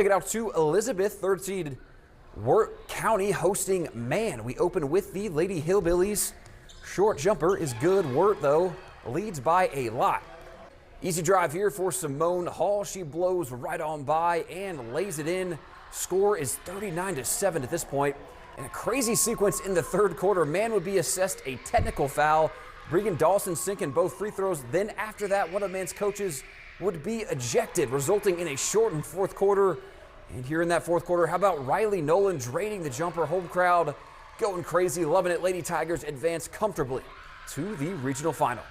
Take it out to Elizabeth, third seed Wirt County hosting Man. We open with the Lady Hillbillies. Short jumper is good. Wirt, though, leads by a lot. Easy drive here for Simone Hall. She blows right on by and lays it in. Score is 39-7 at this point. In a crazy sequence in the third quarter, Man would be assessed a technical foul. Bregan Dawson sinking both free throws. Then after that, one of Man's coaches would be ejected, resulting in a shortened fourth quarter. And here in that fourth quarter, how about Riley Nolan draining the jumper? Home crowd going crazy, loving it. Lady Tigers advance comfortably to the regional final.